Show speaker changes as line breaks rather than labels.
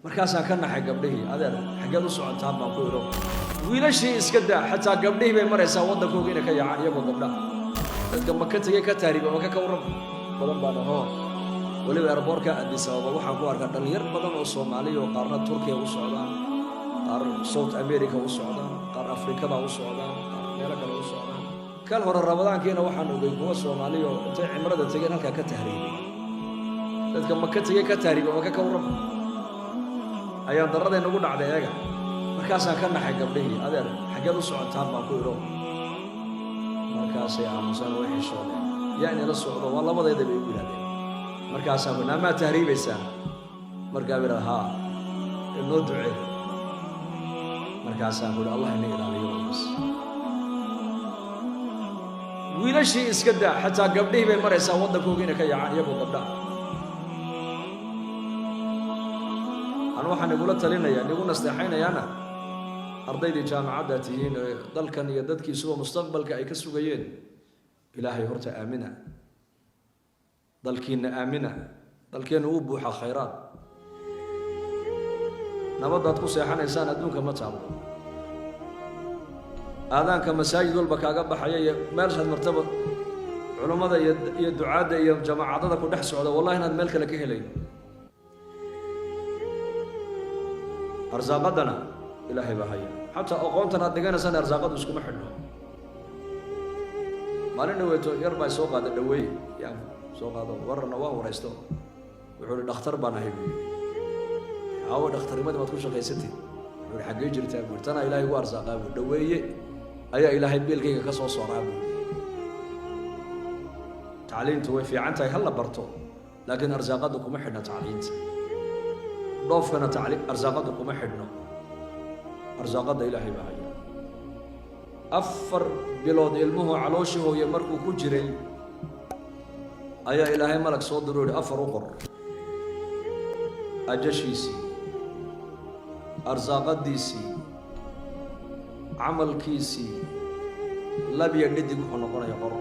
markaasaan ka naxay gabdhihii adeer xageed u socotaan baan ku idho wiilashii iska daa xataa gabdhihii bay maraysaa waddankooga inay ka yaacaan iyagoo gabdhaha dadka maka tegey ka taariiba maka ka warrama badan baan ahoo weliba airboortka Addis Ababa waxaan ku arkaa dhalinyar badan oo Soomaaliya oo qaarna Turkiya u socdaan qaar South America u socdaan qaar Afrikada u socdaan qaar meelo kale u socdaan kal hore Ramadaankiina waxaan ogay kuwa Soomaaliya oo intay cimrada tegeen halka ka tahriibay dadka maka tegey ka taariiba maka ka warrama ayaan darrada inagu dhacday ayaga markaasaan ka naxay gabdhihii adeer xageed u socotaan baan ku idho markaasay aamusaan way xishoodeen yaa inala socdo waa labadeeda bay u yidhahdeen markaasaan ku naamaa tahriibaysaan markaa bira haa inoo ducee markaasaan ku idhi allah ina ilaaliyo bas wiilashii iska daa xataa gabdhihii bay maraysaa waddankooga inay ka yaacaan iyagoo gabdhaha waxaan igula talinayaa nigu nasteexaynayaana ardaydii jaamacadda tihiin ee dalkan iyo dadkiisuba mustaqbalka ay ka sugayeen ilaahay horta aamina dalkiina aamina dalkeenu uu buuxa khayraad nabadaad ku seexanaysaan adduunka ma taabo aadaanka masaajid walba kaaga baxaya iyo meelshaad martaba culummada iyo ducaadda iyo jamaacadada ku dhex socda wallahi inaad meel kale ka helayn arsaaqadana ilaahay baa haya xataa aqoontan aad dhiganaysaan arsaaqadu iskuma xidhno maalin dhaweeto yar baa soo qaada dhaweeye yaa soo qaado wararna waa waraysto wuxuu ihi dhakhtar baan ahay buuri aawo dhakhtarnimadii baad ku shaqaysatay wuxuu ihi xaggee jirtaa buuri tanaa ilaahay ugu arsaaqaa buuri dhaweeye ayaa ilaahay beelkayga ka soo sooraa buuri tacliintu way fiican tahay hal la barto laakiin arsaaqadu kuma xidhna tacliinta dhoofkana arsaaqada kuma xidhno arsaaqada ilaahay baa haya 4 bilood ilmuhu calooshii hooye markuu ku jiray ayaa ilaahay malag soo diray 4 u qor ajashiisii arsaaqadiisii camalkiisii labiya dhidig wuxuu noqonaya qoro